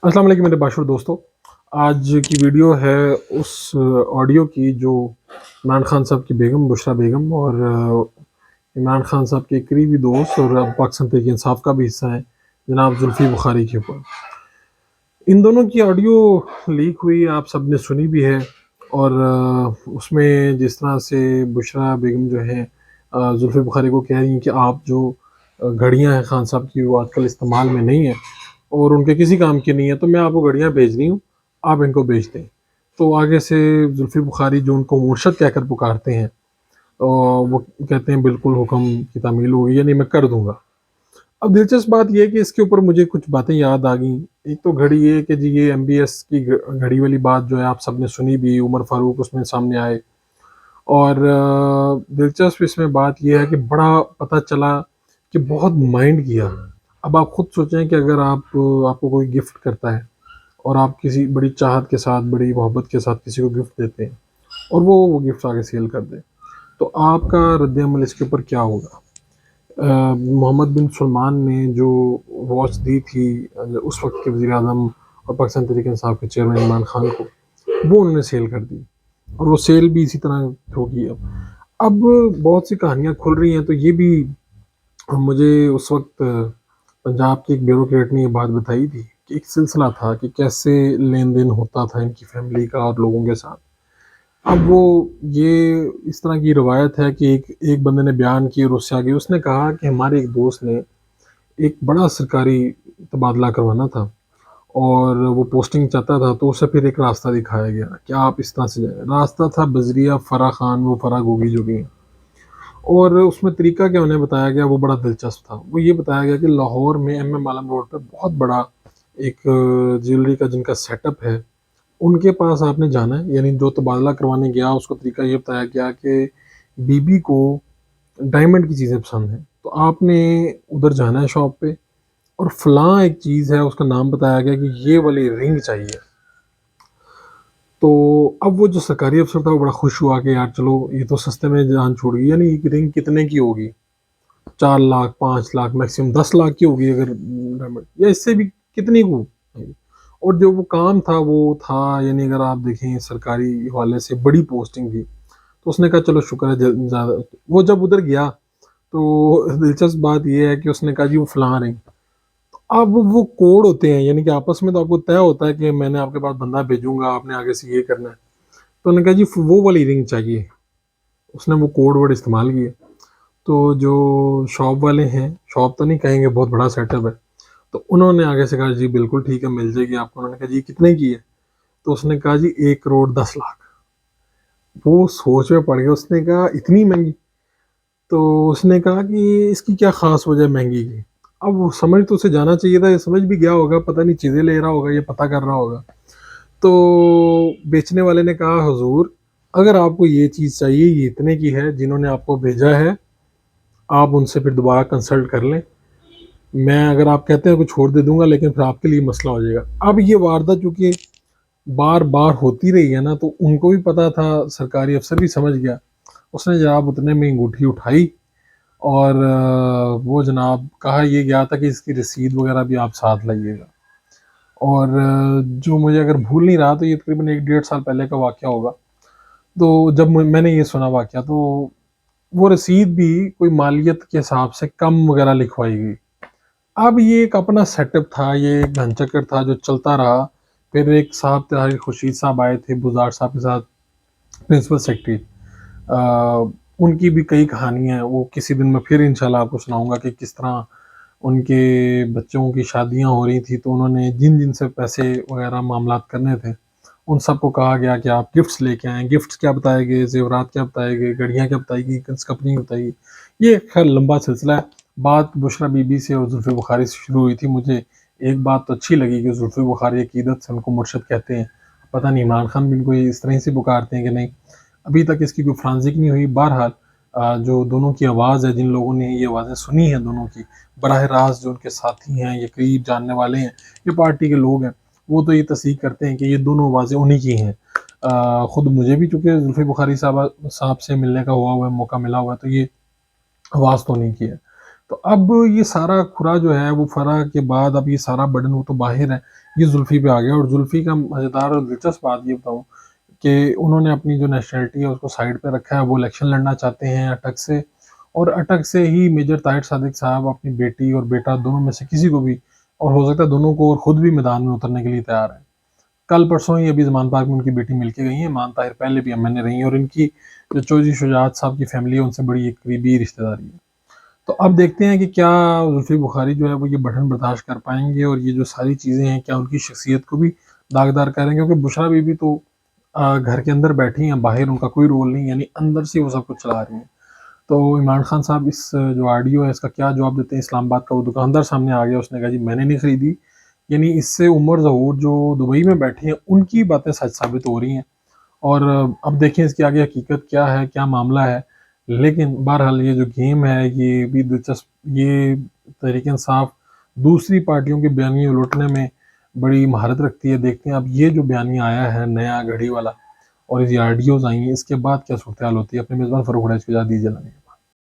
السلام علیکم میرے باشر دوستو. آج کی ویڈیو ہے اس آڈیو کی جو عمران خان صاحب کی بیگم بشرا بیگم اور عمران خان صاحب کے قریبی دوست اور پاکستان تحریک انصاف کا بھی حصہ ہے جناب زلفی بخاری کے اوپر. ان دونوں کی آڈیو لیک ہوئی، آپ سب نے سنی بھی ہے، اور اس میں جس طرح سے بشرا بیگم جو ہے زلفی بخاری کو کہہ رہی ہیں کہ آپ جو گھڑیاں ہیں خان صاحب کی وہ آج کل استعمال میں نہیں ہیں اور ان کے کسی کام کی نہیں ہے، تو میں آپ کو گھڑیاں بھیج رہی ہوں، آپ ان کو بیچ دیں. تو آگے سے زلفی بخاری جو ان کو مرشد کہہ کر پکارتے ہیں، وہ کہتے ہیں بالکل حکم کی تعمیل ہوگی، یعنی میں کر دوں گا. اب دلچسپ بات یہ ہے کہ اس کے اوپر مجھے کچھ باتیں یاد آ گئیں. ایک تو گھڑی یہ کہ جی یہ MBS کی گھڑی والی بات جو ہے آپ سب نے سنی بھی، عمر فاروق اس میں سامنے آئے، اور دلچسپ اس میں بات یہ ہے کہ بڑا پتہ چلا کہ بہت مائنڈ کیا. اب آپ خود سوچیں کہ اگر آپ کو کوئی گفٹ کرتا ہے اور آپ کسی بڑی چاہت کے ساتھ، بڑی محبت کے ساتھ کسی کو گفٹ دیتے ہیں اور وہ گفٹ آگے سیل کر دے، تو آپ کا رد عمل اس کے اوپر کیا ہوگا؟ محمد بن سلمان نے جو واچ دی تھی اس وقت کے وزیر اعظم اور پاکستان تحریک انصاف کے چیئرمین عمران خان کو، وہ انہوں نے سیل کر دی، اور وہ سیل بھی اسی طرح ہوگی. اب بہت سی کہانیاں کھل رہی ہیں. تو یہ بھی مجھے اس وقت پنجاب کے ایک بیوروکریٹ نے یہ بات بتائی تھی کہ ایک سلسلہ تھا کہ کیسے لین دین ہوتا تھا ان کی فیملی کا اور لوگوں کے ساتھ. اب وہ یہ اس طرح کی روایت ہے کہ ایک بندے نے بیان کی اور اس سے آگے اس نے کہا کہ ہمارے ایک دوست نے ایک بڑا سرکاری تبادلہ کروانا تھا اور وہ پوسٹنگ چاہتا تھا، تو اسے پھر ایک راستہ دکھایا گیا کہ آپ اس طرح سے جائیں. راستہ تھا بذریعہ فرح خان، وہ فرح گوگی جو بھی ہیں، اور اس میں طریقہ کیا انہیں بتایا گیا وہ بڑا دلچسپ تھا. وہ یہ بتایا گیا کہ لاہور میں ایم عالم روڈ پہ بہت بڑا ایک جیولری کا جن کا سیٹ اپ ہے، ان کے پاس آپ نے جانا ہے. یعنی جو تبادلہ کروانے گیا اس کو طریقہ یہ بتایا گیا کہ بی بی کو ڈائمنڈ کی چیزیں پسند ہیں، تو آپ نے ادھر جانا ہے شاپ پہ، اور فلاں ایک چیز ہے اس کا نام بتایا گیا کہ یہ والی رنگ چاہیے. تو اب وہ جو سرکاری افسر تھا وہ بڑا خوش ہوا کہ یار چلو یہ تو سستے میں جان چھوڑ گئی. یعنی ایک رنگ کتنے کی ہوگی؟ 4 لاکھ، 5 لاکھ، میکسیمم 10 لاکھ کی ہوگی اگر ڈائمنڈ، یا اس سے بھی کتنی کو. اور جو وہ کام تھا وہ تھا، یعنی اگر آپ دیکھیں سرکاری حوالے سے بڑی پوسٹنگ تھی. تو اس نے کہا چلو شکر ہے زیادہ. وہ جب ادھر گیا تو دلچسپ بات یہ ہے کہ اس نے کہا جی وہ فلاں رنگ. اب وہ کوڈ ہوتے ہیں، یعنی کہ آپس میں تو آپ کو طے ہوتا ہے کہ میں نے آپ کے پاس بندہ بھیجوں گا، آپ نے آگے سے یہ کرنا ہے. تو انہوں نے کہا جی وہ والی رنگ چاہیے. اس نے وہ کوڈ ورڈ استعمال کیے. تو جو شاپ والے ہیں، شاپ تو نہیں کہیں گے، بہت بڑا سیٹ اپ ہے، تو انہوں نے آگے سے کہا جی بالکل ٹھیک ہے مل جائے گی آپ کو. انہوں نے کہا جی کتنے کی ہے؟ تو اس نے کہا جی 1 کروڑ 10 لاکھ. وہ سوچ میں پڑ گیا، اس نے کہا اتنی مہنگی؟ تو اس نے کہا کہ اس کی کیا خاص وجہ ہے مہنگی کی؟ اب وہ سمجھ تو اسے جانا چاہیے تھا، یہ سمجھ بھی گیا ہوگا، پتہ نہیں چیزیں لے رہا ہوگا یا پتہ کر رہا ہوگا. تو بیچنے والے نے کہا حضور اگر آپ کو یہ چیز چاہیے، یہ اتنے کی ہے، جنہوں نے آپ کو بھیجا ہے آپ ان سے پھر دوبارہ کنسلٹ کر لیں، میں اگر آپ کہتے ہیں کچھ چھوڑ دے دوں گا، لیکن پھر آپ کے لیے مسئلہ ہو جائے گا. اب یہ واردات چونکہ بار بار ہوتی رہی ہے نا، تو ان کو بھی پتا تھا، سرکاری افسر بھی سمجھ گیا. اس نے جناب اتنے میں انگوٹھی اٹھائی اور وہ جناب کہا یہ گیا تھا کہ اس کی رسید وغیرہ بھی آپ ساتھ لائیے گا. اور جو مجھے اگر بھول نہیں رہا تو یہ تقریباً 1 ڈیڑھ سال پہلے کا واقعہ ہوگا. تو جب میں نے یہ سنا واقعہ، تو وہ رسید بھی کوئی مالیت کے حساب سے کم وغیرہ لکھوائی گئی. اب یہ ایک اپنا سیٹ اپ تھا، یہ ایک گھن چکر تھا جو چلتا رہا. پھر ایک صاحب طاہر خورشید صاحب آئے تھے بزار صاحب کے ساتھ، پرنسپل سیکرٹری. ان کی بھی کئی کہانیاں ہیں، وہ کسی دن میں پھر انشاءاللہ آپ کو سناؤں گا کہ کس طرح ان کے بچوں کی شادیاں ہو رہی تھی، تو انہوں نے جن جن سے پیسے وغیرہ معاملات کرنے تھے ان سب کو کہا گیا کہ آپ گفٹس لے کے آئیں. گفٹس کیا بتائے گئے، زیورات کیا بتائے گئے، گھڑیاں کیا بتائی گئی، کپنی بتائی گئی. یہ خیر لمبا سلسلہ ہے. بات بشرا بی بی سے اور زلفی بخاری سے شروع ہوئی تھی. مجھے ایک بات تو اچھی لگی کہ زلفی بخاری عقیدت سے ان کو مرشد کہتے ہیں. پتہ نہیں عمران خان بھی ان کو اس طرح سے پکارتے ہیں کہ نہیں، ابھی تک اس کی کوئی فرانزک نہیں ہوئی. بہرحال جو دونوں کی آواز ہے، جن لوگوں نے یہ آوازیں سنی ہیں دونوں کی براہ راست، جو ان کے ساتھی ہیں، یہ قریب جاننے والے ہیں، یہ پارٹی کے لوگ ہیں، وہ تو یہ تصدیق کرتے ہیں کہ یہ دونوں آوازیں انہی کی ہیں. خود مجھے بھی چونکہ زلفی بخاری صاحب سے ملنے کا ہوا ہے، موقع ملا ہوا ہے، تو یہ آواز تو نہیں کی ہے. تو اب یہ سارا کھرا جو ہے وہ فرا کے بعد اب یہ سارا برڈن وہ تو باہر ہے، یہ زلفی پہ آ گیا. اور زلفی کا مزیدار اور دلچسپ بات یہ بتاؤں کہ انہوں نے اپنی جو نیشنلٹی ہے اس کو سائڈ پہ رکھا ہے، وہ الیکشن لڑنا چاہتے ہیں اٹک سے، اور اٹک سے ہی میجر طاہر صادق صاحب اپنی بیٹی اور بیٹا دونوں میں سے کسی کو بھی، اور ہو سکتا ہے دونوں کو، اور خود بھی میدان میں اترنے کے لیے تیار ہیں. کل پرسوں ہی ابھی زمان پارک میں ان کی بیٹی مل کے گئی ہیں. مان طاہر پہلے بھی ایم این اے رہی ہیں، اور ان کی جو چودھری شجاعت صاحب کی فیملی ہے ان سے بڑی ایک قریبی رشتہ داری ہے. تو اب دیکھتے ہیں کہ کیا زلفی بخاری جو ہے وہ یہ بڑھن برداشت کر پائیں گے، اور یہ جو ساری چیزیں ہیں کیا ان کی شخصیت کو بھی داغدار کریں گے. کیونکہ بشریٰ بی بی تو گھر کے اندر بیٹھی ہیں، باہر ان کا کوئی رول نہیں، یعنی اندر سے وہ سب کچھ چلا رہی ہیں. تو عمران خان صاحب اس جو آڈیو ہے اس کا کیا جواب دیتے ہیں؟ اسلام آباد کا وہ دکاندار سامنے آ گیا، اس نے کہا جی میں نے نہیں خریدی. یعنی اس سے عمر ظہور جو دبئی میں بیٹھے ہیں ان کی باتیں سچ ثابت ہو رہی ہیں. اور اب دیکھیں اس کی آگے حقیقت کیا ہے، کیا معاملہ ہے. لیکن بہرحال یہ جو گیم ہے یہ بھی دلچسپ، یہ تحریک انصاف دوسری پارٹیوں کے بیانیے الٹنے میں بڑی مہارت رکھتی ہے. دیکھتے ہیں اب یہ جو بیانیہ آیا ہے نیا گھڑی والا، اور یہ آڈیوز آئی ہیں، اس کے بعد کیا صورتحال ہوتی ہے. اپنے میزبان فروخ وڈیج کو اجازت دیجیے.